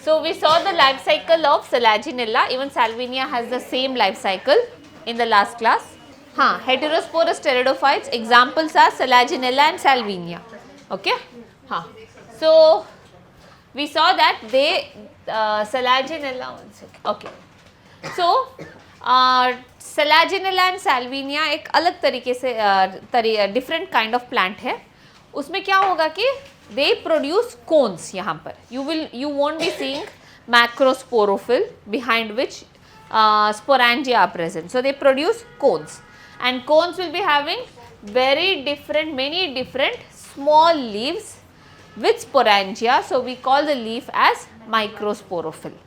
So we saw the life cycle of Selaginella. Even Salvinia has the same life cycle in the last class. Heterosporous pteridophytes, examples are Selaginella and Salvinia. Okay. So we saw that they Selaginella, one second. Okay. So Selaginella and Salvinia एक अलग तरीके से different kind of plant है. उसमें क्या होगा कि they produce cones यहाँ पर. You won't be seeing macrosporophyll behind which sporangia are present. So they produce cones, and cones will be having many different small leaves with sporangia. So we call the leaf as microsporophyll.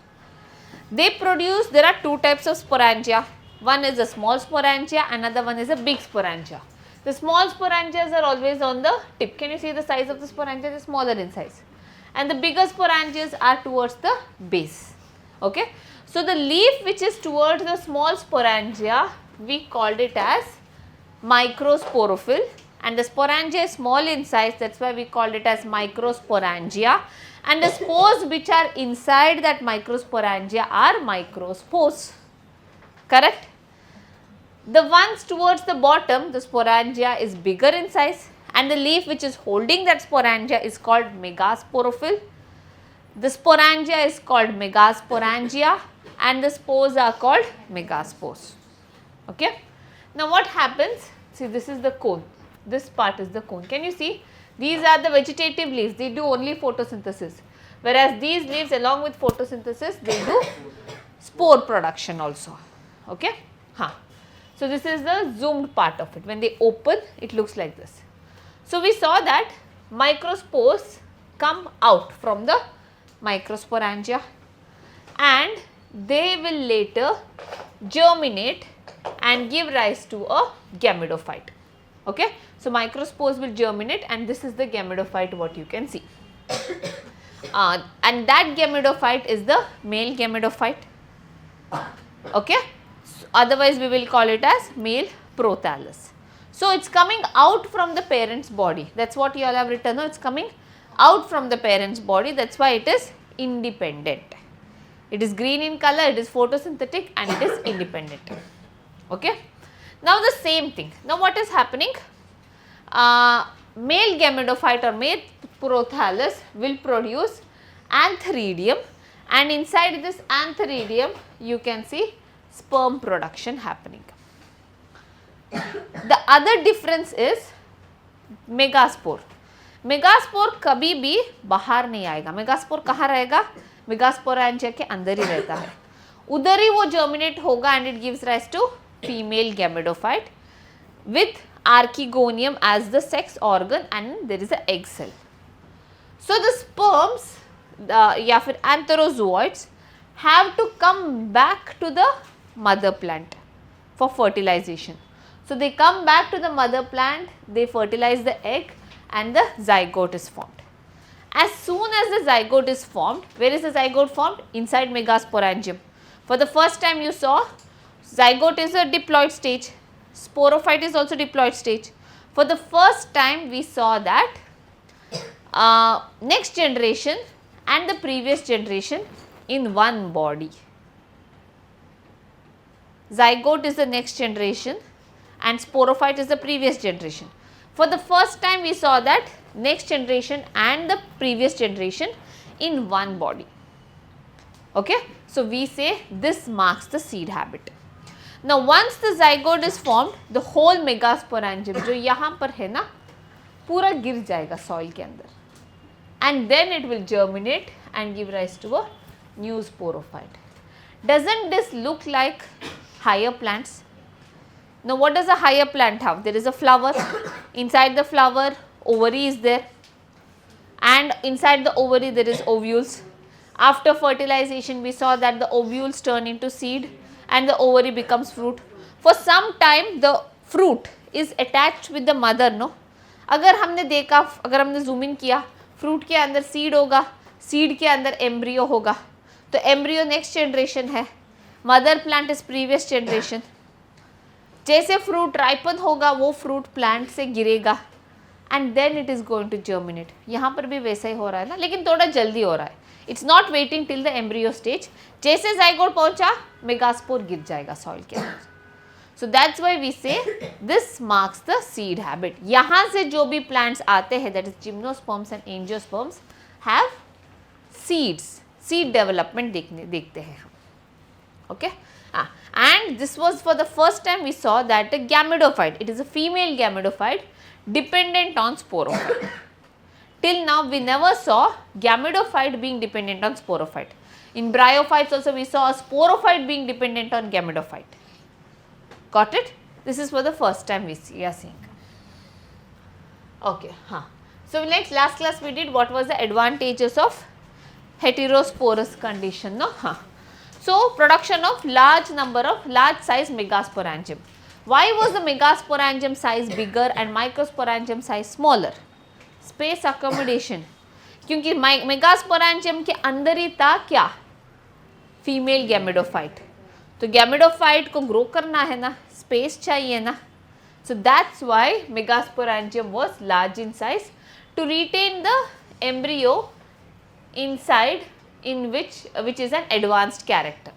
There are two types of sporangia. One is a small sporangia, another one is a big sporangia. The small sporangias are always on the tip. Can you see the size of the sporangia? They are smaller in size. And the bigger sporangias are towards the base. Okay. So the leaf which is towards the small sporangia, we called it as microsporophyll, and the sporangia is small in size, that's why we called it as microsporangia, and the spores which are inside that microsporangia are microspores. Correct? The ones towards the bottom, the sporangia is bigger in size, and the leaf which is holding that sporangia is called megasporophyll. The sporangia is called megasporangia, and the spores are called megaspores. Okay. Now what happens? See, this is the cone. This part is the cone. Can you see? These are the vegetative leaves. They do only photosynthesis. Whereas these leaves, along with photosynthesis, they do spore production also. Okay. So this is the zoomed part of it. When they open, it looks like this. So we saw that microspores come out from the microsporangia, and they will later germinate and give rise to a gametophyte. Okay. So microspores will germinate, and this is the gametophyte what you can see. And that gametophyte is the male gametophyte. Okay. So otherwise we will call it as male prothallus. So it's coming out from the parent's body. That's what you all have written. It's coming out from the parent's body. That's why it is independent. It is green in color, it is photosynthetic, and it is independent. Okay. Now the same thing. Now what is happening? Male gametophyte or male prothallus will produce antheridium, and inside this antheridium you can see sperm production happening. The other difference is megaspore. Megaspore कभी भी बाहर नहीं आएगा. Megaspore कहाँ रहेगा? Megasporangia के अंदर ही रहता है. उधर ही वो जर्मिनेट होगा, and it gives rise to female gametophyte with archegonium as the sex organ, and there is a egg cell. So the sperms या फिर antherozoids have to come back to the mother plant for fertilization. So they come back to the mother plant, they fertilize the egg, and the zygote is formed. As soon as the zygote is formed, where is the zygote formed? Inside megasporangium. For the first time you saw, zygote is a diploid stage, sporophyte is also diploid stage. For the first time we saw that next generation and the previous generation in one body. Zygote is the next generation and sporophyte is the previous generation. For the first time we saw that next generation and the previous generation in one body. Okay. So we say this marks the seed habit. Now once the zygote is formed, the whole megasporangium जो यहाँ पर है ना, पूरा गिर जाएगा soil के अंदर, and then it will germinate and give rise to a new sporophyte. Doesn't this look like higher plants? Now what does a higher plant have? There is a flower. Inside the flower, ovary is there, and inside the ovary there is ovules. After fertilization we saw that the ovules turn into seed and the ovary becomes fruit. For some time the fruit is attached with the mother, no? अगर हमने देखा, अगर हमने zoom in किया, fruit के अंदर seed होगा, seed के अंदर embryo होगा, तो embryo next generation है, mother plant is previous generation. जैसे fruit ripen होगा वो fruit plant से गिरेगा and then it is going to germinate. यहाँ पर भी वैसा ही हो रहा है ना, लेकिन थोड़ा जल्दी हो रहा है. It's not waiting till the embryo stage, जैसे जाइगोट पहुंचा मेगास्पोर गिर जाएगा सॉइल के अंदर. सो दैट्स वाई वी से this marks the seed habit. यहाँ से जो भी प्लांट्स आते हैं that is gymnosperms and angiosperms have seeds, seed development देखते हैं हम. Okay, and this was for the first time we saw that a gametophyte, it is a female gametophyte dependent on sporophyte. Till now we never saw gametophyte being dependent on sporophyte. In bryophytes also we saw a sporophyte being dependent on gametophyte. Got it? This is for the first time we are seeing. Okay, so last class we did what was the advantages of heterosporous condition, no? So production of large size megasporangium. Why was the megasporangium size bigger and microsporangium size smaller? Space accommodation. क्योंकि megasporangium के अंदर ही था क्या, female गैमेडोफाइट. तो गैमेडोफाइट को grow करना है ना, स्पेस चाहिए ना. So that's why megasporangium was large in size to retain the embryo inside, in which is an advanced character.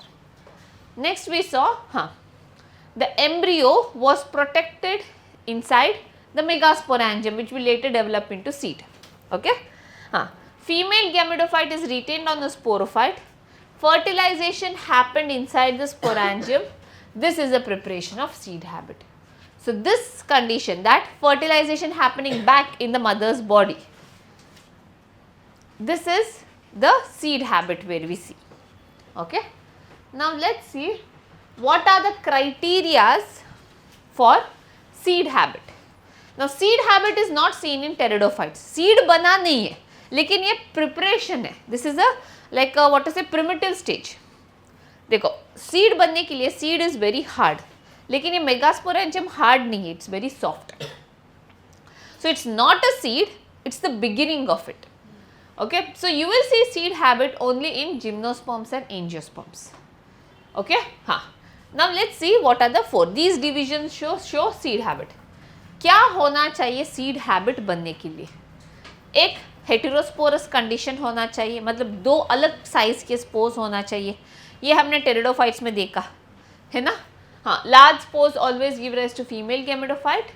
Next we saw the embryo was protected inside the megasporangium, which will later develop into seed. Okay, female gametophyte is retained on the sporophyte. Fertilization happened inside the sporangium. This is the preparation of seed habit. So this condition, that fertilization happening back in the mother's body, this is the seed habit where we see. Okay, now let's see what are the criterias for seed habit. Now seed habit is not seen in pteridophytes. Seed बना नहीं है, लेकिन ये preparation है. This is a like a, what to say, primitive stage. देखो seed बनने के लिए seed is very hard, लेकिन ये megasporangium hard नहीं है, it's very soft. So it's not a seed, it's the beginning of it. Okay, so you will see seed habit only in gymnosperms and angiosperms. Okay, now let's see what are the four. These divisions show seed habit. क्या होना चाहिए seed habit बनने के लिए? एक heterosporous condition होना चाहिए, मतलब दो अलग size के spores होना चाहिए. ये हमने pteridophytes में देखा है ना. Large spores always give rise to female gametophyte.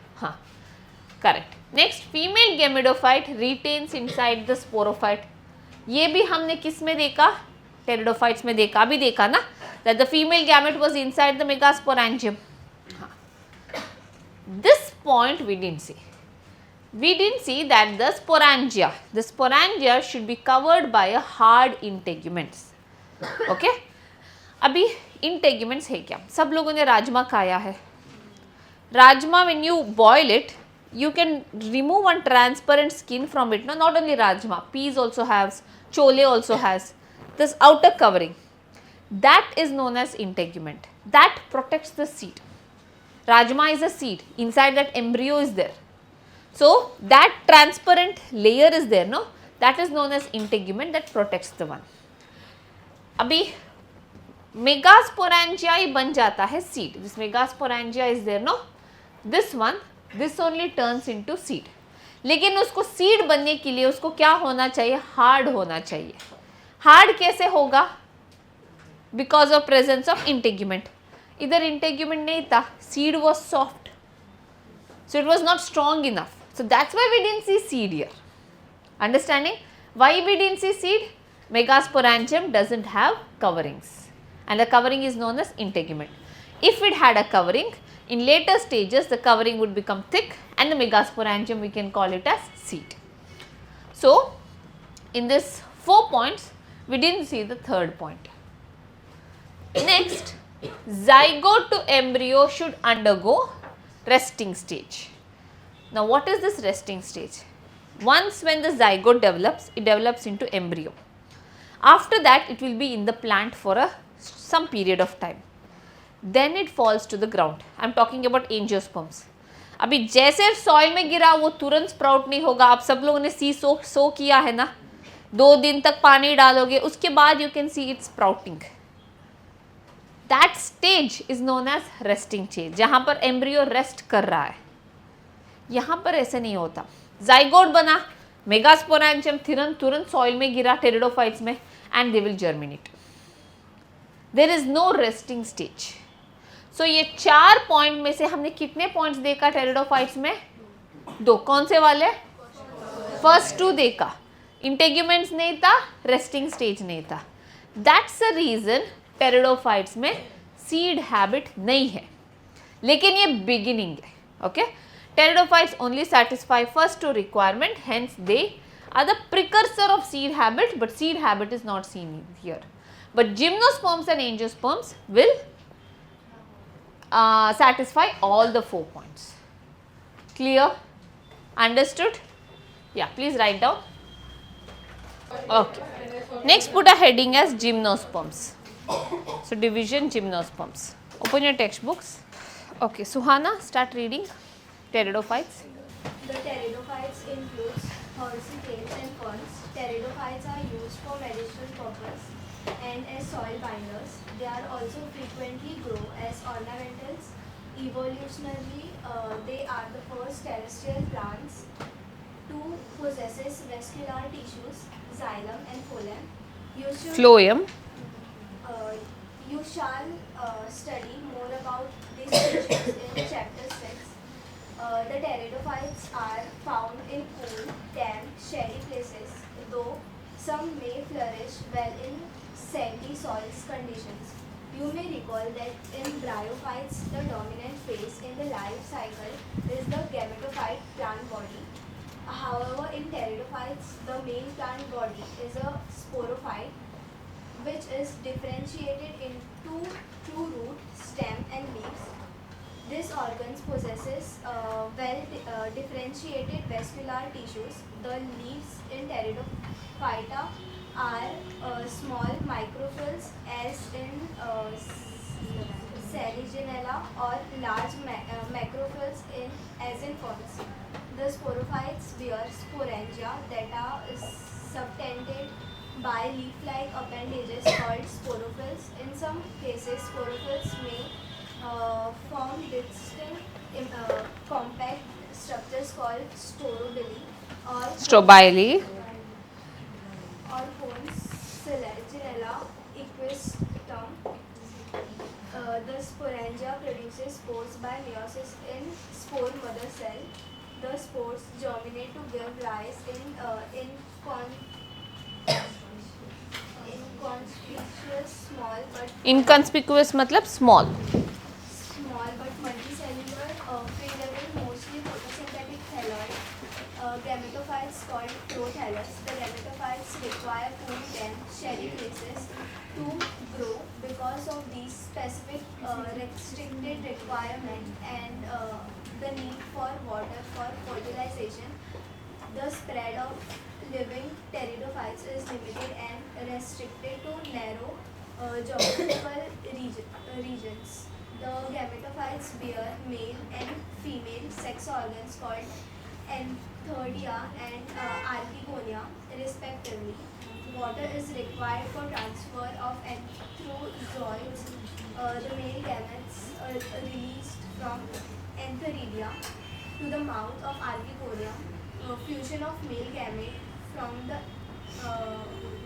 Correct. Next, female gametophyte retains inside the sporophyte. ये भी हमने किस में देखा, pteridophytes में देखा, अभी देखा ना, that the female gamete was inside the megasporangium. This point we didn't see. We didn't see that the sporangia should be covered by a hard integuments. Okay? अभी integuments है क्या? सब लोगों ने राजमा खाया है. Rajma when you boil it, you can remove one transparent skin from it. No, not only rajma, peas also has, chole also has this outer covering. That is known as integument. That protects the seed. Rajma is a seed. Inside that embryo is there. So that transparent layer is there, no? That is known as integument, that protects the one. अभी megasporangia ही बन जाता है seed. This megasporangia is there, no? This one, this only turns into seed. लेकिन उसको seed बनने के लिए उसको क्या होना चाहिए, hard होना चाहिए. Hard कैसे होगा? Because of presence of integument. इधर integument नहीं था, seed was soft, so it was not strong enough. So that's why we didn't see seed here. Understanding why we didn't see seed? Megasporangium doesn't have coverings, and the covering is known as integument. If it had a covering, in later stages the covering would become thick, and the megasporangium we can call it as seed. So in this 4 points we didn't see the third point. Next, zygote to embryo should undergo resting stage. Now what is this resting stage? Once when the zygote develops, it develops into embryo. After that it will be in the plant for some period of time. Then it falls to the ground. I am talking about angiosperms. अभी जैसे soil में गिरा वो तुरंत sprout नहीं होगा. आप सब लोगों ने सी सो किया है ना, 2 दिन तक पानी डालोगे, उसके बाद you can see it sprouting. That stage is known as resting stage, जहाँ पर एम्ब्रियो रेस्ट कर रहा है. यहाँ पर ऐसे नहीं होता. जाइगोट बना, मेगास्पोरेंजियम तुरंत सॉइल में गिरा टेरिडोफाइट्स में, and they will germinate. There is no resting stage. So ये 4 पॉइंट में से हमने कितने पॉइंट्स देखा टेरिडोफाइट्स में? 2. कौन से वाले? फर्स्ट 2 देखा, इंटेग्यूमेंट्स नहीं था, रेस्टिंग स्टेज नहीं था. दैट्स द रीजन टेरिडोफाइट्स में सीड हैबिट नहीं है, लेकिन ये बिगिनिंग है. Okay, pteridophytes only satisfy first 2 requirement, hence they are the precursor of seed habit, but seed habit is not seen here. But gymnosperms and angiosperms will satisfy all the 4 points. Clear? Understood? Yeah, please write down. Okay. Next, put a heading as gymnosperms. So, division gymnosperms. Open your textbooks. Okay, Suhana, start reading. Pteridophytes. The pteridophytes includes horsetails and ferns. Pteridophytes are used for medicinal purpose and as soil binders. They are also frequently grown as ornamentals. Evolutionarily, they are the first terrestrial plants to possess vascular tissues, xylem and phloem. Phloem. You shall study more about these tissues in chapter 6. The pteridophytes are found in cool, damp, shady places, though some may flourish well in sandy soil conditions. You may recall that in bryophytes, the dominant phase in the life cycle is the gametophyte plant body. However, in pteridophytes, the main plant body is a sporophyte, which is differentiated into 2 root, stem and leaves. This organ possesses well differentiated vascular tissues. The leaves in Pteridophyta are small microphylls as in Saligenella, or large macrophylls as in ferns. The sporophytes bear sporangia that are subtended by leaf-like appendages called sporophylls. In some cases, sporophylls may form distinct compact structures called staurobilli or Strobili. or cones. Selaginella equistum. The sporangia produces spores by meiosis in spore mother cell. The spores germinate to give rise inconspicuous small but Inconspicuous मतलब small. multicellular, free-living, mostly photosynthetic thalloid gametophytes called prothallus. The gametophytes require cool, damp, shady places to grow. Because of these specific restricted requirement and the need for water for fertilization, the spread of living pteridophytes is limited and restricted to narrow geographical regions. The gametophytes bear male and female sex organs called antheridia and archegonia, respectively. Water is required for transfer of anthrozoids. The male gametes released from antheridia to the mouth of archegonia. Fusion of male gamete from the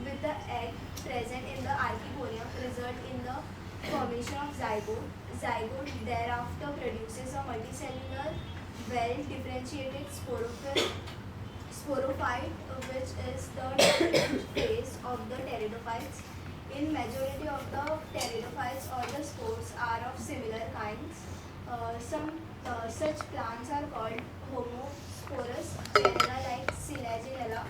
with the egg present in the archegonium result in the formation of zygote. Zygote thereafter produces a multicellular, well-differentiated sporophyte, which is the dominant phase of the pteridophytes. In majority of the pteridophytes, all the spores are of similar kinds. Some such plants are called homosporous, genera like Selaginella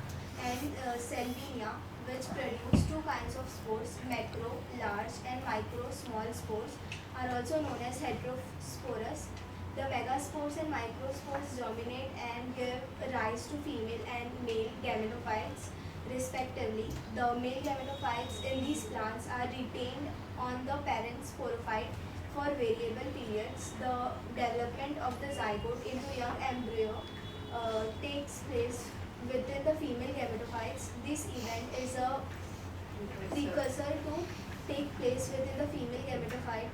and Salvinia, which produce 2 kinds of spores, macro, large, and micro, small spores, are also known as heterosporous. The megaspores and microspores germinate and give rise to female and male gametophytes, respectively. The male gametophytes in these plants are retained on the parent sporophyte for variable periods. The development of the zygote into young embryo takes place within the female gametophytes. This event is a precursor to take place within the female gametophyte.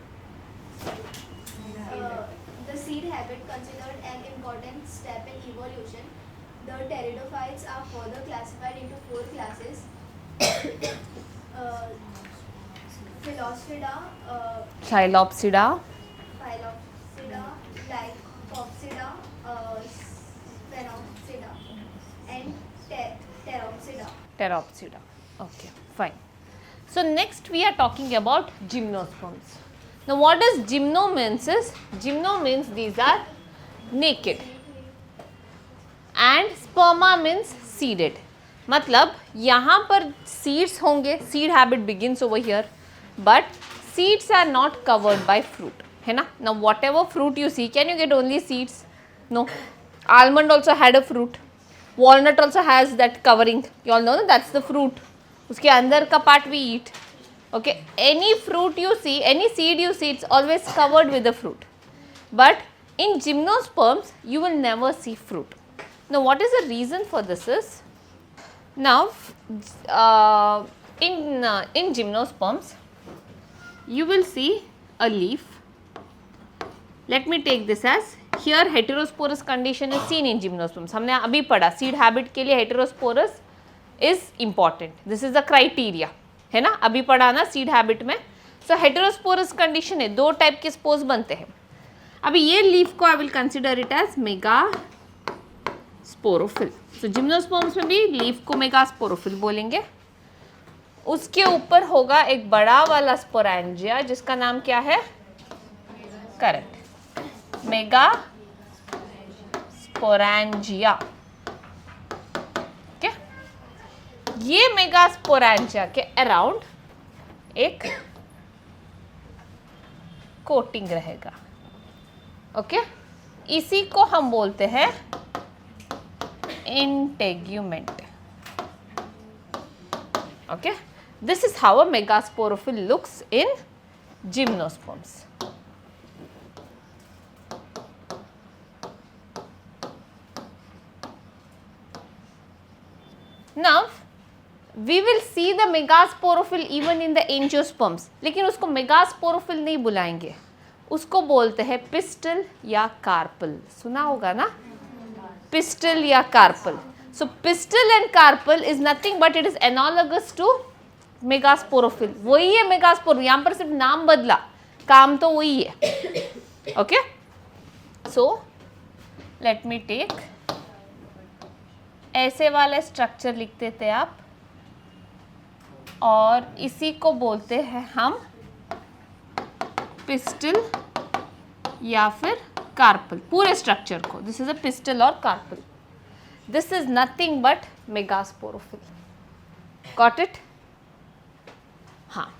The seed habit considered an important step in evolution. The pteridophytes are further classified into 4 classes. Phylloxera, Phylloxera, Phylloxera, Lycopsida, Sphenopsida, and Pteropsida. Pteropsida. Okay, fine. So next we are talking about gymnosperms. Now what does gymno means is, gymno means these are naked and sperma means seeded. मतलब यहाँ पर seeds होंगे, seed habit begins over here, but seeds are not covered by fruit, है ना? Now whatever fruit you see, can you get only seeds? No. Almond also had a fruit. Walnut also has that covering. You all know that that's the fruit. उसके अंदर का part we eat. Okay. Any fruit you see, any seed you see, it's always covered with the fruit. But in gymnosperms, you will never see fruit. Now, what is the reason for this is, now in gymnosperms, you will see a leaf. Let me take this as, here heterosporous condition is seen in gymnosperms. हमने अभी पढ़ा seed habit के लिए heterosporous is important. This is the criteria, है ना? अभी पढ़ा ना seed habit में. So heterosporous condition है, दो टाइप के spores बनते हैं. अभी ये लीफ को I will consider it as megasporophyll. So gymnosperms में भी लीफ को megasporophyll बोलेंगे. उसके ऊपर होगा एक बड़ा वाला स्पोरेंजिया जिसका नाम क्या है? Correct, megasporangia. ओके, ये मेगास्पोरेंजिया के अराउंड एक कोटिंग रहेगा. ओके, इसी को हम बोलते हैं integument. Okay, this is how a megasporophyll looks in gymnosperms. Now we will see the megasporophyll even in the angiosperms, लेकिन उसको megasporophyll नहीं बुलाएंगे, उसको बोलते हैं pistil या carpel. सुना होगा ना, pistil या carpel. So pistil and carpel is nothing but it is analogous to megasporophyll. वही है megasporophyll, यहाँ पर सिर्फ नाम बदला, काम तो वही है. Okay, so let me take, ऐसे वाले स्ट्रक्चर लिखते थे आप, और इसी को बोलते हैं हम पिस्टल या फिर कार्पल. पूरे स्ट्रक्चर को, दिस इज अ पिस्टल और carpel. This is nothing but megasporophyll. Got it? हाँ,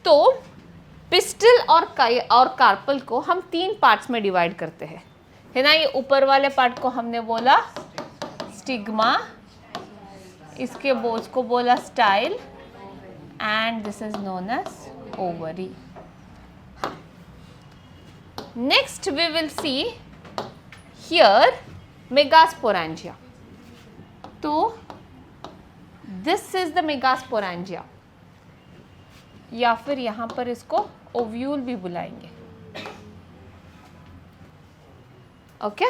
तो पिस्टल और कार्पल को हम तीन पार्ट्स में डिवाइड करते हैं, है ना? ये ऊपर वाले पार्ट को हमने बोला स्टिग्मा, इसके बोझ को बोला style, and this is known as ovary. Next we will see here megasporangia. तो दिस इज द मेगास्पोरेंजिया, या फिर यहाँ पर इसको ओव्यूल भी बुलाएंगे. ओके,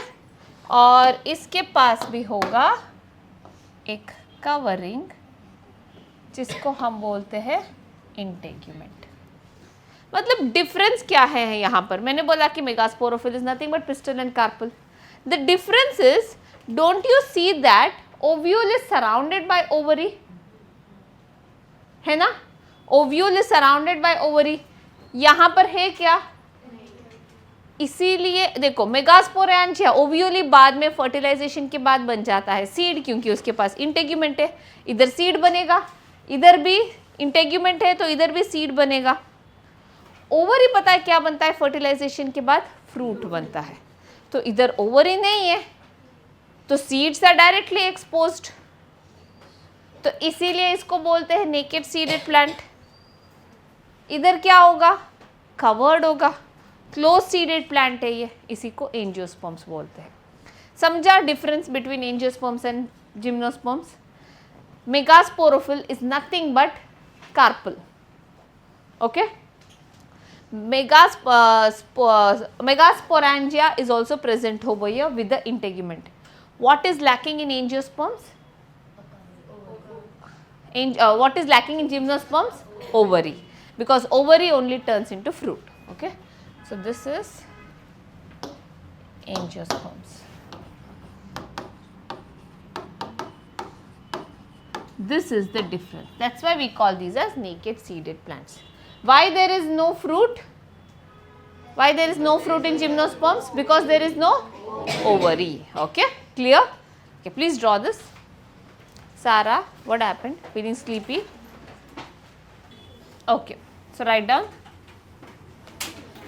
और इसके पास भी होगा एक कवरिंग जिसको हम बोलते हैं इंटेग्यूमेंट. मतलब डिफरेंस क्या है यहाँ पर? मैंने बोला कि megasporophyll is nothing but pistil and carpel. The difference is, don't you see that ovule is surrounded by ovary, है ना? Ovule is surrounded by ovary. यहाँ पर है क्या? इसीलिए देखो, मेगास्पोरेंजिया ओव्यूली बाद में फर्टिलाइजेशन के बाद बन जाता है सीड, क्योंकि उसके पास इंटेग्यूमेंट है. इधर सीड बनेगा, इधर भी इंटेग्यूमेंट है तो इधर भी सीड बनेगा. ओवरी पता है क्या बनता है? फर्टिलाइजेशन के बाद फ्रूट बनता है. तो इधर ओवरी नहीं है तो सीड्स आर डायरेक्टली एक्सपोज्ड, तो इसीलिए इसको बोलते हैं नेकेड सीडेड प्लांट. इधर क्या होगा? कवर्ड होगा, क्लोज सीडेड प्लांट है ये, इसी को एंजियोस्पर्म्स बोलते हैं. समझा difference between angiosperms and gymnosperms? Megasporophyll is nothing but carpel. Okay, megasporangia is also present over here with the integument. What is lacking in angiosperms? what is lacking in gymnosperms? Ovary, because ovary only turns into fruit. Okay, so this is angiosperms. This is the difference. That's why we call these as naked seeded plants. Why there is no fruit? Why there is no fruit in gymnosperms? Because there is no ovary. Okay, clear? Okay, please draw this. Sarah, what happened? Feeling sleepy? Okay, so write down.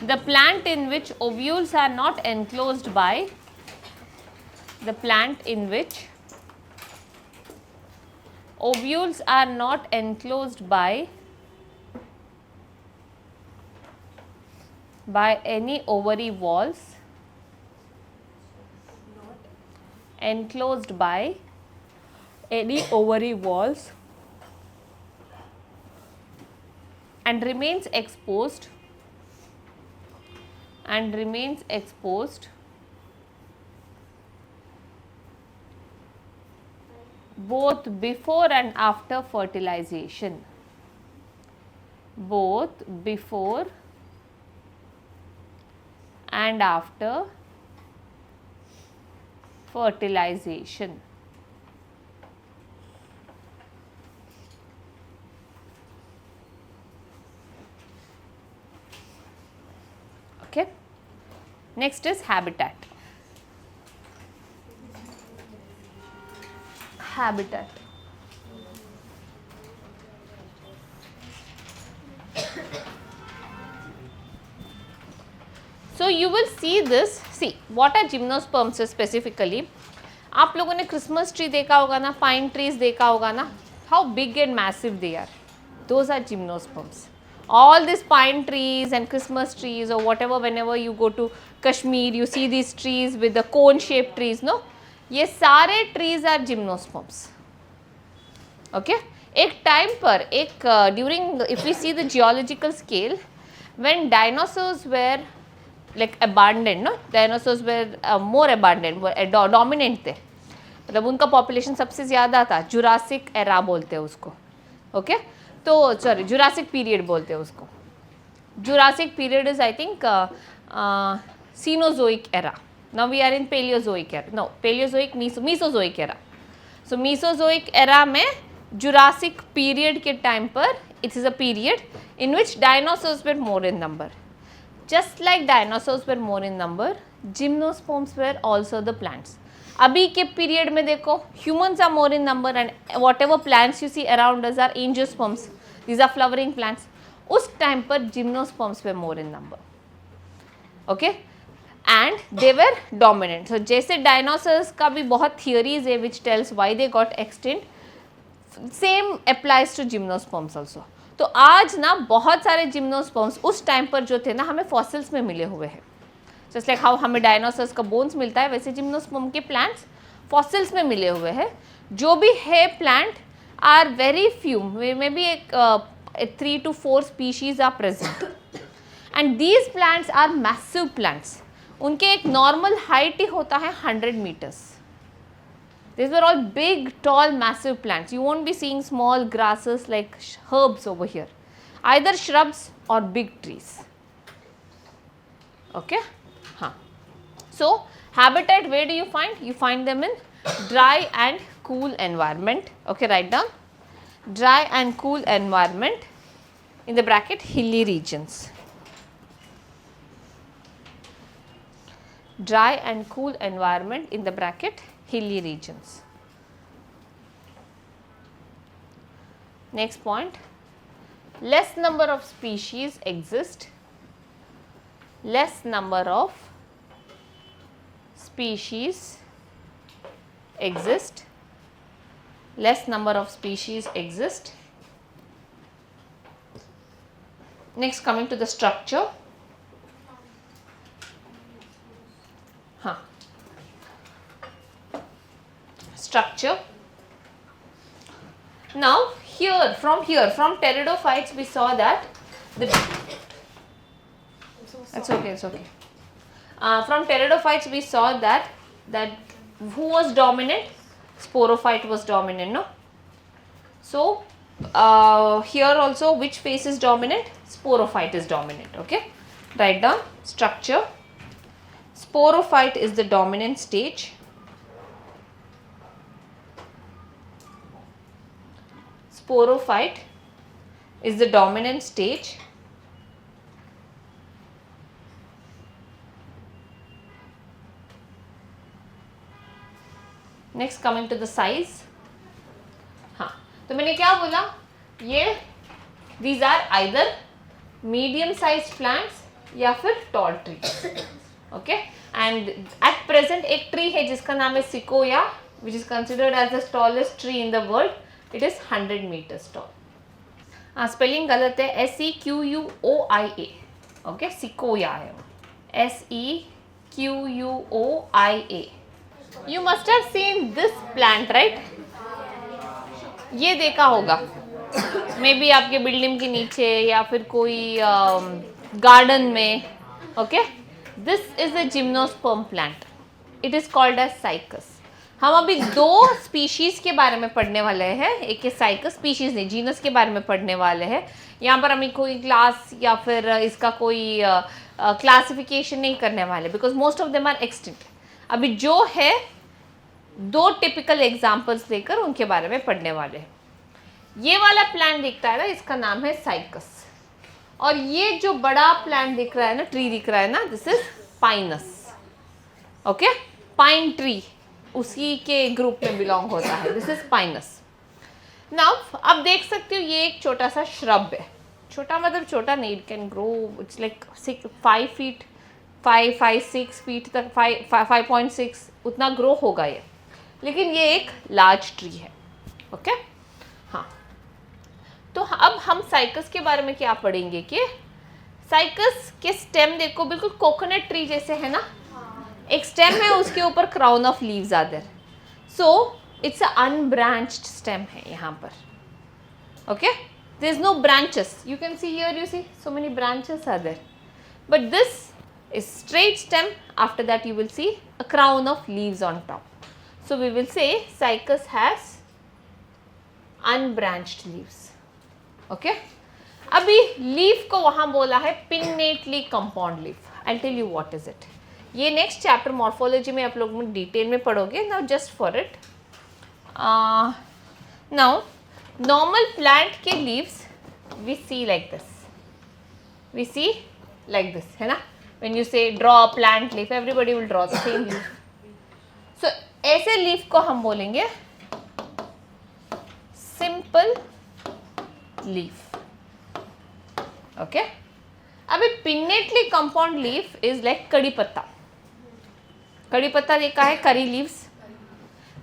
The plant in which ovules are not enclosed by, the plant in which ovules are not enclosed by any ovary walls, enclosed by any ovary walls, and remains exposed both before and after fertilization. Both before and after fertilization. Okay. Next is habitat. Habitat. So you will see this. See what are gymnosperms specifically. आप लोगों ने Christmas tree देखा होगा ना, pine trees देखा होगा ना, how big and massive they are. Those are gymnosperms. All these pine trees and Christmas trees or whatever, whenever you go to Kashmir, you see these trees with the cone shaped trees, no? ये सारे trees are gymnosperms. Okay? एक time पर during, if we see the geological scale, when dinosaurs were like abundant, no? Dinosaurs were more abundant, dominant थे. मतलब उनका population सबसे ज़्यादा था. जुरासिक एरा बोलते हैं उसको. ओके तो सॉरी जुरासिक पीरियड बोलते हैं उसको. Jurassic period is I think Cenozoic era. Now we are in Paleozoic era. No Paleozoic Mesozoic era. So Mesozoic era में जुरासिक पीरियड के टाइम पर it is a period in which dinosaurs were more in number. Just like dinosaurs were more in number, gymnosperms were also the plants. अभी के period में देखो humans are more in number and whatever plants you see around us are angiosperms. These are flowering plants. उस time पर gymnosperms were more in number. Okay and they were dominant. So जैसे dinosaurs का भी बहुत theories है which tells why they got extinct, same applies to gymnosperms also. तो आज ना बहुत सारे जिम्नोस्पर्म्स उस टाइम पर जो थे ना हमें फॉसिल्स में मिले हुए हैं. जस्ट लाइक हाउ हमें डायनासोर्स का बोन्स मिलता है, वैसे जिम्नोस्पर्म के प्लांट्स फॉसिल्स में मिले हुए हैं. जो भी है plant are very few, maybe एक 3 to 4 species are present and these plants are massive plants. उनके एक नॉर्मल हाइट ही होता है 100 meters. These were all big, tall, massive plants. You won't be seeing small grasses like herbs over here. Either shrubs or big trees. Okay? Huh. So, habitat, where do you find? You find them in dry and cool environment. Okay, write down. Dry and cool environment, in the bracket, hilly regions. Dry and cool environment, in the bracket, hilly regions. Next point, less number of species exist. Less number of species exist. Less number of species exist. Next, coming to the structure. Structure. Now from pteridophytes we saw that that's okay, it's okay. From pteridophytes we saw that who was dominant? Sporophyte was dominant, no? So Here also, which phase is dominant? Sporophyte is dominant. Okay, write down structure. Sporophyte is the dominant stage. Sporophyte is the dominant stage. Next, coming to the size. हाँ, तो मैंने क्या बोला, ये these are either medium sized plants या फिर tall trees. Okay, and at present एक tree है जिसका नाम है Sequoia, which is considered as the tallest tree in the world. It is 100 meters tall. Spelling गलत है, SEQUOIA. ओके, Sequoia है वो, SEQUOIA. You must have seen this plant, right? ये देखा होगा मे बी आपके बिल्डिंग के नीचे या फिर कोई गार्डन में. Okay, this is a gymnosperm plant. It is called as Cycas. हम अभी दो स्पीशीज के बारे में पढ़ने वाले हैं. एक है साइकस, स्पीशीज नहीं, जीनस के बारे में पढ़ने वाले हैं. यहाँ पर हमें कोई क्लास या फिर इसका कोई क्लासिफिकेशन नहीं करने वाले, because most of them are extinct. अभी जो है दो टिपिकल एग्जाम्पल्स लेकर उनके बारे में पढ़ने वाले हैं. ये वाला प्लांट दिखता है ना, इसका नाम है साइकस. और ये जो बड़ा प्लांट दिख रहा है ना, ट्री दिख रहा है ना, this is Pinus. Okay, pine tree उसी के ग्रुप में बिलोंग होता है. This is Pinus. नाउ अब देख सकते हो ये एक छोटा सा श्रब है. छोटा मतलब छोटा नहीं, it can grow, it's like 5 feet 5-6 feet तक, 5.6 उतना ग्रो होगा ये. लेकिन ये एक लार्ज ट्री है. ओके, हाँ. तो अब हम साइकस के बारे में क्या पढ़ेंगे कि साइकस के स्टेम देखो बिल्कुल कोकोनट ट्री जैसे है ना. एक स्टेम है, उसके ऊपर crown of leaves are there. So it's a unbranched stem है यहाँ पर. Okay, there is no branches. You can see here, you see so many branches are there, but this is straight stem. After that you will see a crown of leaves on top. So we will say cycas has unbranched leaves. Okay. अभी leaf को वहाँ बोला है pinnately compound leaf. I'll tell you what is it. ये next chapter morphology में आप लोग detail में पढ़ोगे. Now just for it. Now normal plant के leaves we see like this. We see like this, है ना? When you say draw a plant leaf, everybody will draw the same leaf. So ऐसे leaf को हम बोलेंगे simple leaf. Okay, अभी pinnately compound leaf is like कड़ी पत्ता. कड़ी पत्ता देखा है, करी लीव्स.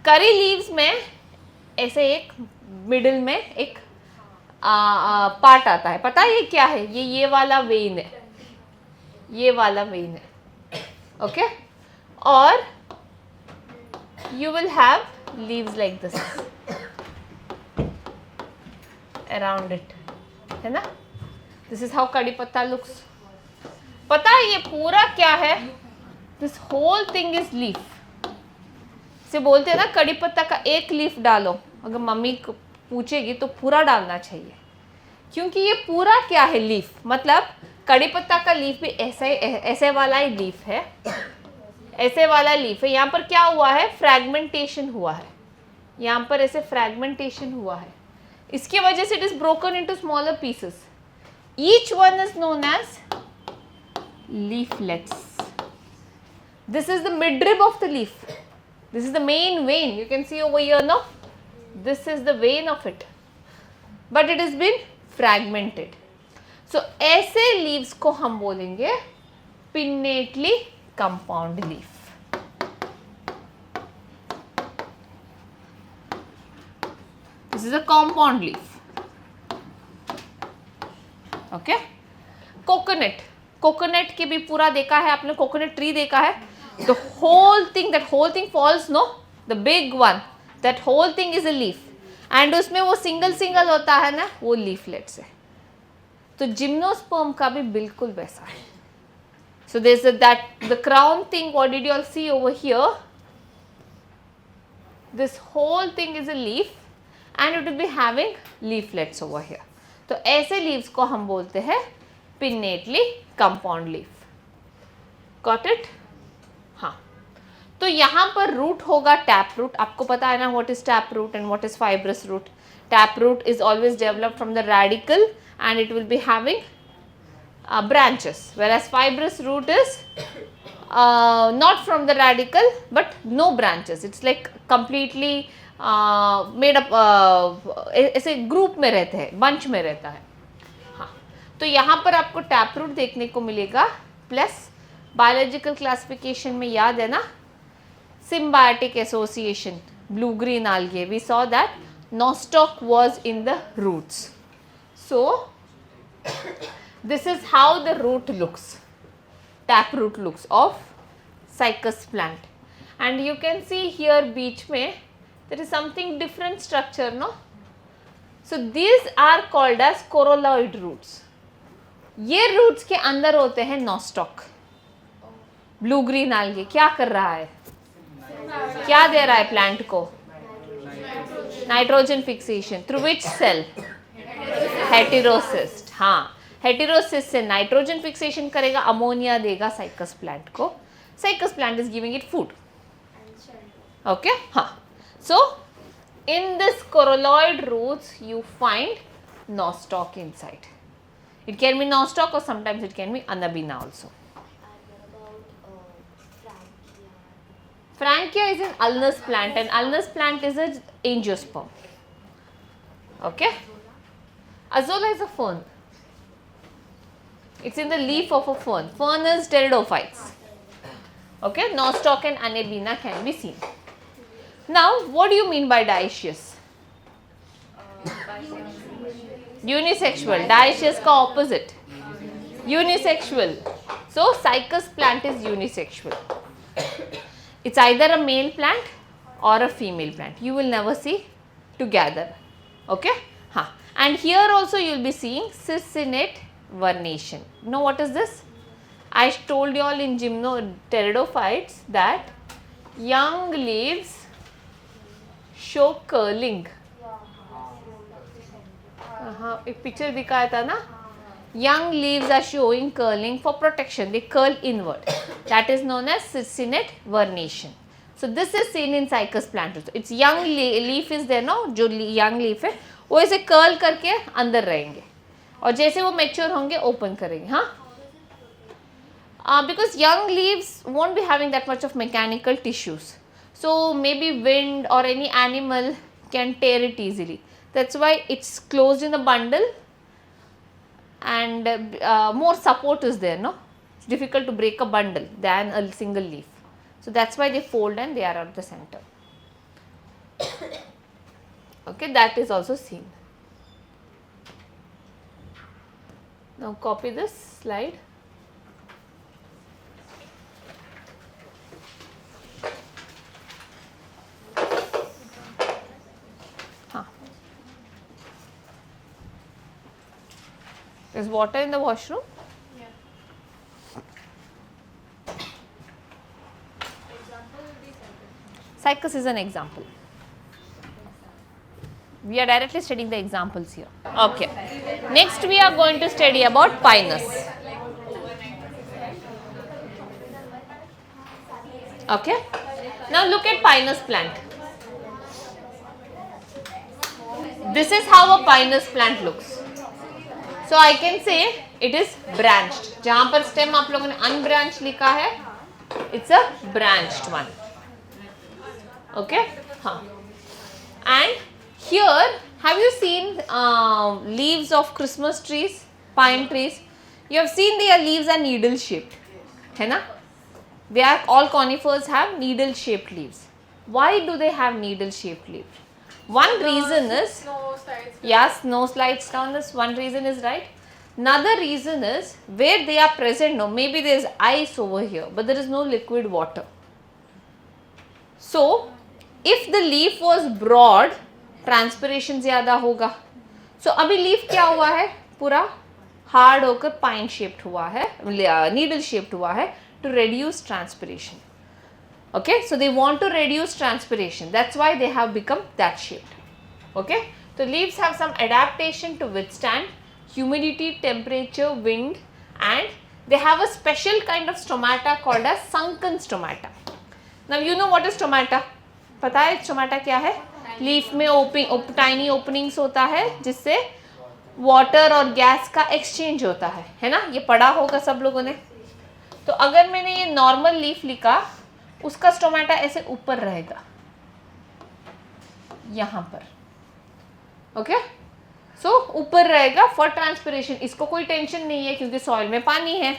करी लीव्स में ऐसे एक मिडिल में एक पार्ट आता है. पता है ये क्या है? ये वाला वेन है, ये वाला वेन है. ओके, और you will have leaves like this around it, है ना. This is how कड़ी पत्ता looks. पता है ये पूरा क्या है? This whole thing is leaf. से बोलते हैं ना कड़ी पत्ता का एक लीफ डालो, अगर मम्मी पूछेगी तो पूरा डालना चाहिए, क्योंकि ये पूरा क्या है? लीफ. मतलब कड़ी पत्ता का लीफ भी ऐसे वाला ही लीफ है, ऐसे वाला लीफ है. यहाँ पर क्या हुआ है? फ्रैगमेंटेशन हुआ है. यहाँ पर ऐसे फ्रैगमेंटेशन हुआ है, इसकी वजह से it is broken into smaller pieces. Each one is known as leaflets. This is the midrib of the leaf. This is the main vein. You can see over here, no? This is the vein of it, but it has been fragmented. So ऐसे leaves को हम बोलेंगे pinnately compound leaf. This is a compound leaf. Okay. Coconut के भी पूरा देखा है आपने, कोकोनट ट्री देखा है. The whole thing, that whole thing falls, no? The big one, that whole thing is a leaf. And उसमें वो सिंगल होता है ना, वो leaflets है. तो जिम्नोस्पर्म का भी बिल्कुल वैसा है. So there's the crown thing. What did you all see over here? This whole thing is a leaf, and it will be having leaflets over here. तो ऐसे leaves को हम बोलते हैं pinnately compound leaf. Got it? हाँ, तो यहाँ पर root होगा tap root. आपको पता है ना what is tap root and what is fibrous root. Tap root is always developed from the radicle and it will be having branches, whereas fibrous root is not from the radicle but no branches. It's like completely made up, ऐसे group में रहते हैं, bunch में रहता है. हाँ, तो यहाँ पर आपको टैप रूट देखने को मिलेगा. प्लस बायोलॉजिकल क्लासिफिकेशन में याद है ना, symbiotic association, blue green algae, we saw that nostoc was in the roots. So this is how the root looks, tap root looks of cycas plant. And you can see here beach mein there is something different structure, no? So these are called as corolloid roots. ये roots के अंदर होते हैं nostoc. Blue green algae क्या कर रहा है, क्या दे रहा है प्लांट को? Nitrogen fixation. Through which cell? Heterocyst. हाँ, हेटेरोसिस्ट से नाइट्रोजन फिक्सेशन करेगा, अमोनिया देगा साइकस प्लांट को. Cycas plant is giving it food. Okay, हाँ. So in this corolloid roots you find nostoc inside. It can be nostoc or sometimes it can be anabina also. Frankia is an ulnus plant and ulnus plant is an angiosperm. Okay. Azolla is a fern. It's in the leaf of a fern. Fern is pteridophytes. Okay. Nostoc and anabina can be seen. Now, what do you mean by dioecious? Unisexual. Dioecious का opposite. Unisexual. So, cycas plant is unisexual. It's either a male plant or a female plant. You will never see together. Okay? Huh. And here also you will be seeing cincinnate vernation. You know what is this? I told you all in gymnopteridophytes that young leaves show curling. एक picture दिखाया था ना. Young leaves are showing curling for protection. They curl inward. That is known as cincinnate vernation. So this is seen in cycas plant. Its young leaf is there, no? जो young leaf है, वो ऐसे curl करके अंदर रहेंगे. और जैसे वो mature होंगे, open करेंगे, हाँ? Because young leaves won't be having that much of mechanical tissues. So maybe wind or any animal can tear it easily. That's why it's closed in a bundle. And more support is there, no? It's difficult to break a bundle than a single leaf. So that's why they fold and they are at the center. Okay, that is also seen. Now copy this slide. There's water in the washroom? Yeah. Example will be Cycas is an example. We are directly studying the examples here. Okay. Next we are going to study about pinus. Okay. Now look at pinus plant. This is how a pinus plant looks. So I can say it is branched. जहाँ पर stem आप लोगों ने unbranched लिखा है, it's a branched one. Okay? हाँ. And here, have you seen leaves of Christmas trees, pine trees? You have seen their leaves are needle shaped, है ना? They are all conifers have needle shaped leaves. Why do they have needle shaped leaves? One reason is, yes, snow slides down, this one reason is right. Another reason is where they are present, no, maybe there is ice over here, but there is no liquid water. So, if the leaf was broad, transpiration ज़्यादा होगा. So, अभी leaf क्या हुआ है? पूरा hard होकर pine shaped हुआ है, needle shaped हुआ है to reduce transpiration. Okay, so they want to reduce transpiration. That's why they have become that shaped. Okay, so leaves have some adaptation to withstand humidity, temperature, wind, and they have a special kind of stomata called as sunken stomata. Now you know what is stomata? पता है stomata क्या है? Leaf में tiny openings होता है जिससे water और gas का एक्सचेंज होता है ना? ये पढ़ा होगा सब लोगों ने. तो अगर मैंने ये नॉर्मल लीफ लिखा, उसका स्टोमेटा ऐसे ऊपर रहेगा यहाँ पर. ओके, सो ऊपर रहेगा फॉर ट्रांसपिरेशन. इसको कोई टेंशन नहीं है क्योंकि सॉइल में पानी है.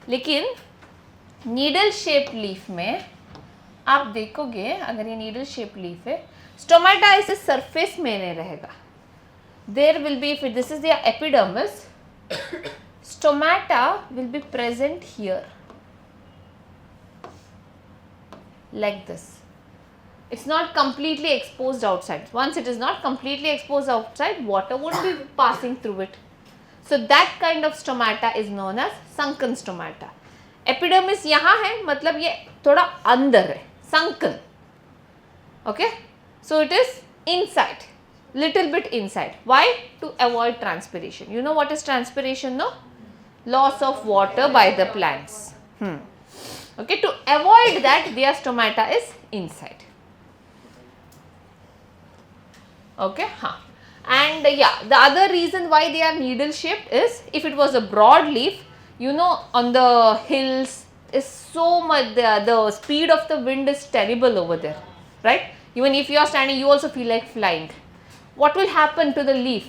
लेकिन नीडल शेप लीफ में आप देखोगे, अगर ये नीडल शेप लीफ है, स्टोमेटा ऐसे सरफेस में नहीं रहेगा. There will be, if this is the epidermis, stomata will be present here like this. It's not completely exposed outside. Once it is not completely exposed outside, water won't be passing through it. So that kind of stomata is known as sunken stomata. Epidermis यहाँ है, मतलब ये थोड़ा अंदर है, sunken. Okay, so it is inside, little bit inside. Why? To avoid transpiration. You know what is transpiration, no? Loss of water by the plants. Okay, to avoid that, their stomata is inside. Okay, and yeah, the other reason why they are needle shaped is, if it was a broad leaf, you know, on the hills is so much, the speed of the wind is terrible over there, right? Even if you are standing, you also feel like flying. What will happen to the leaf?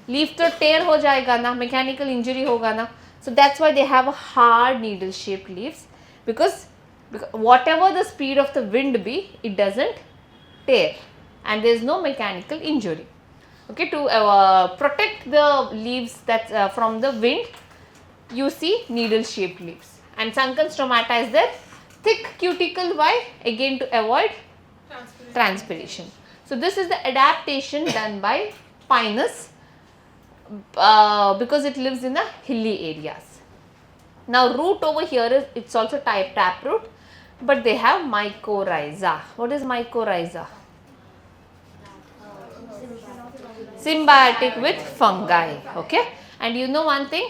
Leaf तो tear हो जाएगा ना, mechanical injury होगा ना. So that's why they have a hard needle shape leaves, because whatever the speed of the wind be, it doesn't tear and there is no mechanical injury. Okay, to protect the leaves that from the wind, you see needle shaped leaves. And sunken stomata is there. Thick cuticle, why? Again to avoid transpiration. So this is the adaptation done by Pinus, because it lives in the hilly areas. Now root over here is, it's also type taproot, but they have mycorrhiza. What is mycorrhiza? Symbiotic with fungi. Okay, and you know one thing,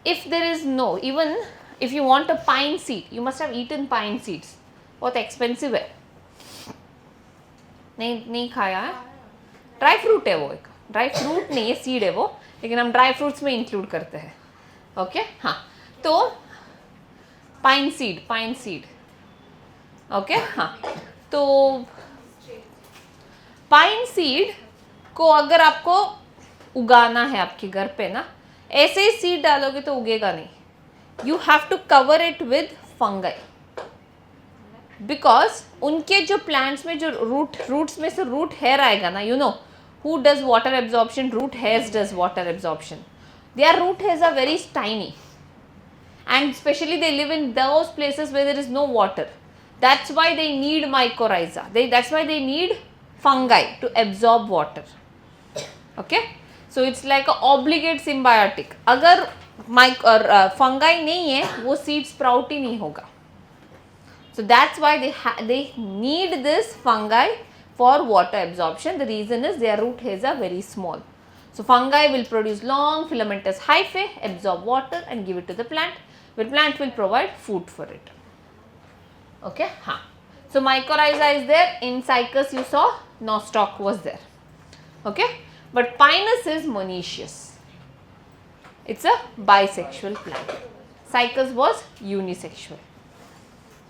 if there is no, even if you want a pine seed, you must have eaten pine seeds. बहुत expensive है, नहीं खाया है. Dry fruit है वो, एक dry fruit नहीं है, सीड है वो, लेकिन हम ड्राई फ्रूट्स में इंक्लूड करते हैं. ओके, हाँ, तो पाइन सीड. ओके, हाँ, तो पाइन सीड को अगर आपको उगाना है आपके घर पे ना, ऐसे ही सीड डालोगे तो उगेगा नहीं. You have to cover it with fungi, because उनके जो प्लांट्स में जो रूट्स में से रूट हेयर आएगा ना, you know who does water absorption? Root hairs does water absorption. Their root hairs are very tiny, and especially they live in those places where there is no water. That's why they need mycorrhiza. That's why they need fungi to absorb water. Okay, so it's like a obligate symbiotic. अगर fungi नहीं है, वो seed sprout ही नहीं होगा. So that's why they need this fungi for water absorption. The reason is their root hairs are very small. So fungi will produce long filamentous hyphae, absorb water and give it to the plant. The plant will provide food for it. Okay, so mycorrhiza is there. In Cycas you saw nostoc was there. Okay, but Pinus is monoecious. It's a bisexual plant. Cycas was unisexual.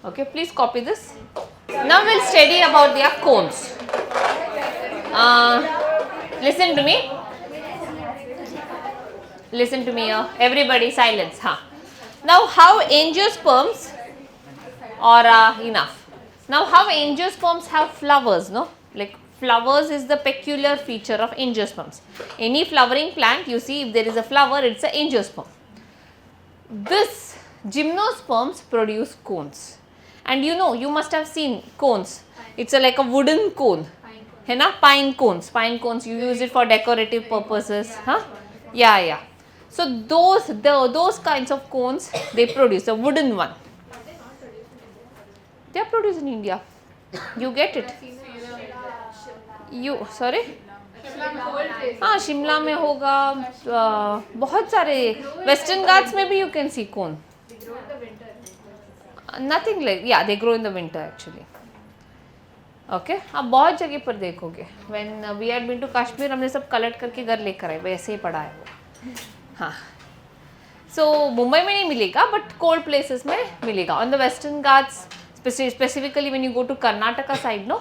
Okay, please copy this. Now we'll study about their cones. Listen to me. Listen to me here. Everybody silence. Now how angiosperms, or enough. Now how angiosperms have flowers, no? Like flowers is the peculiar feature of angiosperms. Any flowering plant, you see if there is a flower, it's an angiosperm. This gymnosperms produce cones. And you know, you must have seen cones. It's like a wooden cone, है ना? Pine cones. You use it for decorative purposes, huh? Yeah. So those kinds of cones they produce, a wooden one. They are produced in India. You get it? You sorry? हाँ शिमला में होगा, बहुत सारे western Ghats में भी you can see cone. Nothing like, yeah they grow in the winter actually. Okay, आप बहुत जगह पर देखोगे. When we had been to Kashmir, हमने सब कलेक्ट करके घर लेकर आए, वैसे ही पड़ा है वो. हाँ, सो मुंबई में नहीं मिलेगा बट कोल्ड प्लेसेस में मिलेगा. On the Western Ghats specifically when you go to Karnataka side, no,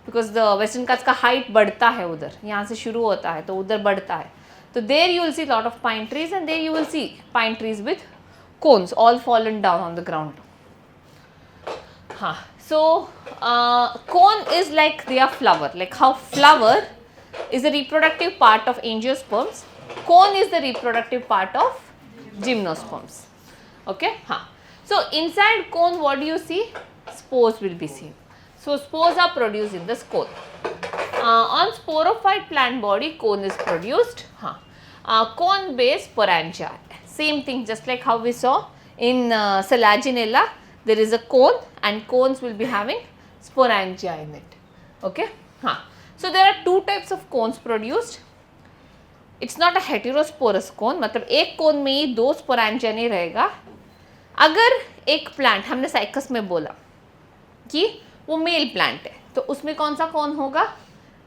because the Western Ghats का हाइट बढ़ता है उधर, यहाँ से शुरू होता है तो उधर बढ़ता है. तो there you will see lot of pine trees and there you will see pine trees with cones all fallen down on the ground. हाँ, so cone is like their flower, like how flower is the reproductive part of angiosperms, cone is the reproductive part of gymnosperms. Okay, हाँ. So inside cone what do you see? Spores will be seen. So spores are produced in the cone. On sporophyte plant body cone is produced. हाँ, cone based sporangia, same thing just like how we saw in Selaginella. There is a cone and cones will be having sporangia in it. Okay, हाँ. So there are two types of cones produced. It's not a heterosporous cone, मतलब एक cone में ही दो sporangia नहीं रहेगा. अगर एक plant, हमने साइकस में बोला कि वो मेल प्लांट है, तो उसमें कौन सा कौन होगा?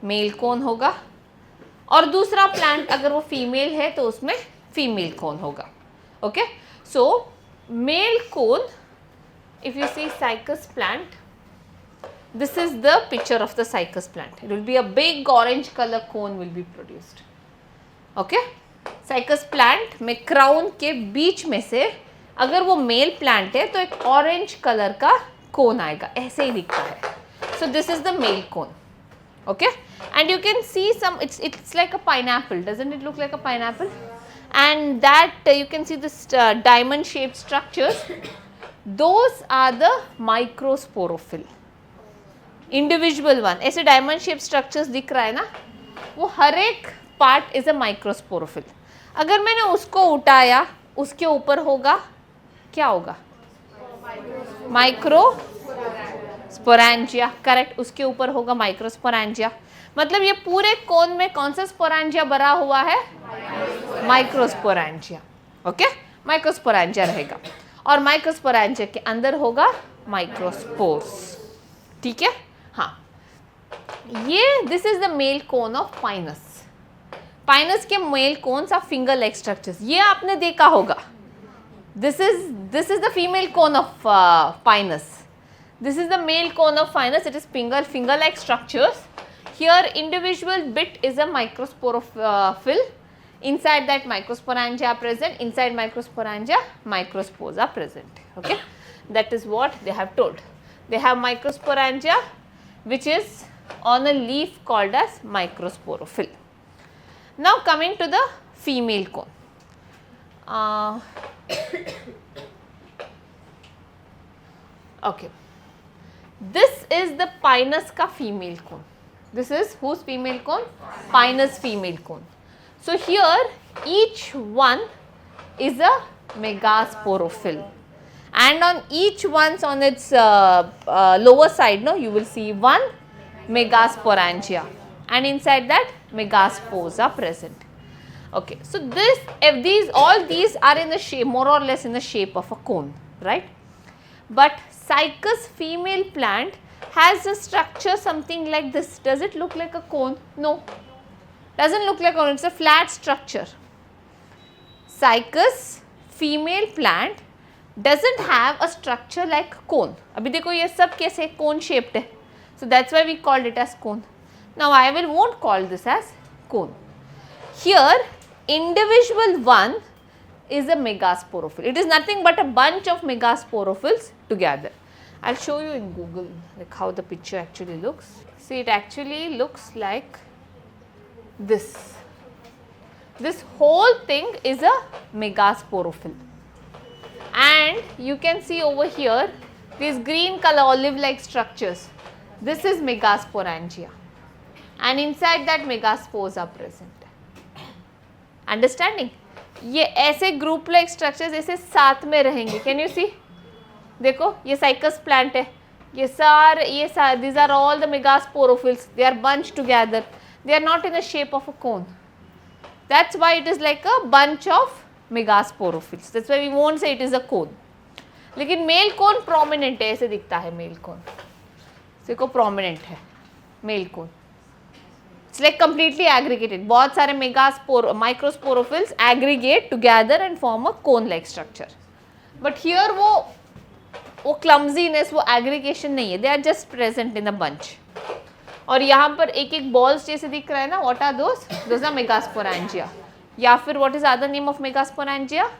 मेल कौन होगा. और दूसरा प्लांट अगर वो फीमेल है तो उसमें फीमेल कौन होगा. ओके, सो मेल कौन, if you see cycas plant, this is the picture of the cycas plant. It will be a big orange color cone will be produced. Okay, cycas plant में crown के बीच में से अगर वो male plant है तो एक ऑरेंज कलर का कोन आएगा, ऐसे ही दिखता है. So this is the male cone. Okay, and you can see some, it's like a pineapple, doesn't it look like a pineapple? And that you can see this diamond shaped structures. Those are the microsporophyll. Individual one, ऐसे diamond shaped structures दिख रहा है ना, वो हर एक part is a microsporophyll. अगर मैंने उसको उठाया, उसके ऊपर होगा, क्या होगा? माइक्रोस्पोरेंजिया. करेक्ट, उसके ऊपर होगा माइक्रोस्पोरेंजिया. मतलब ये पूरे कोन में कौन सा स्पोरेंजिया भरा हुआ है? माइक्रोस्पोरेंजिया. ओके, माइक्रोस्पोरेंजिया रहेगा और माइक्रोस्पोरेंजिया के अंदर होगा माइक्रोस्पोर्स. ठीक है, हाँ. ये this is the male cone of pinus. Pinus के male cones are finger like structures. ये आपने देखा होगा. This is the female cone of Pinus. This is the male cone of Pinus. It is finger like structures. Here individual bit is a microsporophyll. Inside that microsporangia are present. Inside microsporangia microspores are present. Okay, that is what they have told. They have microsporangia which is on a leaf called as microsporophyll. Now coming to the female cone. Okay, this is the Pinus का female cone. This is whose female cone? Pinus female cone. So here each one is a megasporophyll, and on each one's on its lower side, no, you will see one megasporangia, and inside that megaspores are present. Okay, so all these are in the shape, more or less in the shape of a cone, right? But Cycas female plant has a structure something like this. Does it look like a cone? No, doesn't look like a cone. It's a flat structure. Cycas female plant doesn't have a structure like cone. अभी देखो ये सब कैसे cone shaped है. So that's why we called it as cone. Now I won't call this as cone. Here individual one is a megasporophyll. It is nothing but a bunch of megasporophylls together. I'll show you in Google like how the picture actually looks. See, it actually looks like this. This whole thing is a megasporophyll. And you can see over here these green color olive like structures. This is megasporangia. And inside that megaspores are present. Understanding? ये ऐसे group like structures ऐसे साथ में रहेंगे. Can you see? देखो ये cycas plant है, ये सारे these are all the megasporophylls. They are bunched together. they are not in the shape of a cone. That's why it is like a bunch of megasporophylls. That's why we won't say it is a cone. लेकिन male cone prominent है, ऐसे दिखता है male cone, देखो prominent है male cone. It's like completely aggregated. बहुत सारे microsporophylls aggregate together and form a cone like structure. But here वो क्लमजीनेस, वो एग्रीगेशन नहीं है, they are just present in the bunch. और यहाँ पर एक एक बॉल्स जैसे दिख रहा है ना, what are those are megasporangia. या फिर what is other name of megasporangia?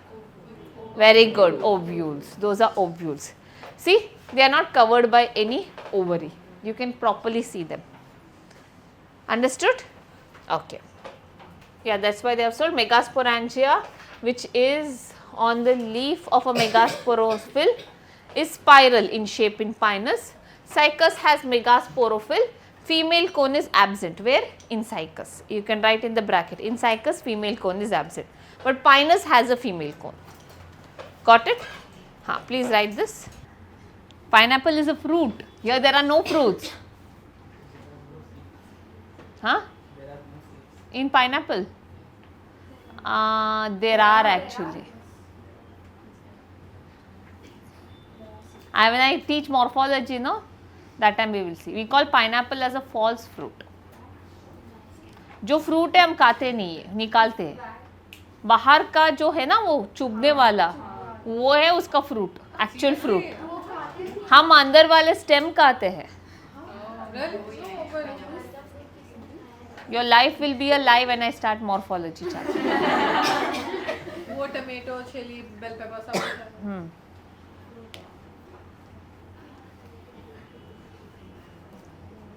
Very good, ovules. Those are ovules. See, they are not covered by any ovary. You can properly see them. Understood? Okay. Yeah, that's why they have sold megasporangia, which is on the leaf of a megasporophyll, is spiral in shape in Pinus. Cycas has megasporophyll. Female cone is absent. Where? In Cycas. You can write in the bracket. In Cycas, female cone is absent. But Pinus has a female cone. Got it? Please write this. Pineapple is a fruit. Here there are no fruits. In pineapple? There are actually. When I teach morphology, no, that time we will see. We call pineapple as a false fruit. जो fruit है हम खाते नहीं है, निकालते हैं. बाहर का जो है ना वो चुभने वाला, वो है उसका फ्रूट, एक्चुअल फ्रूट. हम अंदर वाले स्टेम खाते हैं. Your life will be a lie when I start morphology. वो टमेटो, चिली, बेल पेपर सब.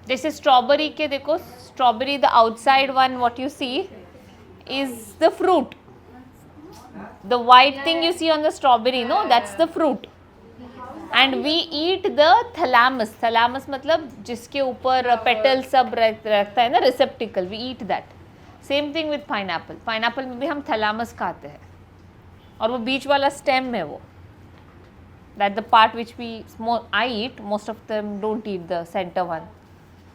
जैसे स्ट्रॉबेरी के देखो, strawberry the outside one what you see is the fruit. The white thing you see on the strawberry, no, that's the fruit. And we eat the thalamus. Thalamus मतलब जिसके ऊपर petal सब रहता है ना, receptacle. We eat that. Same thing with pineapple. Pineapple में भी हम thalamus खाते हैं. और वो बीच वाला stem है वो. That the part which I eat. Most of them don't eat the center one.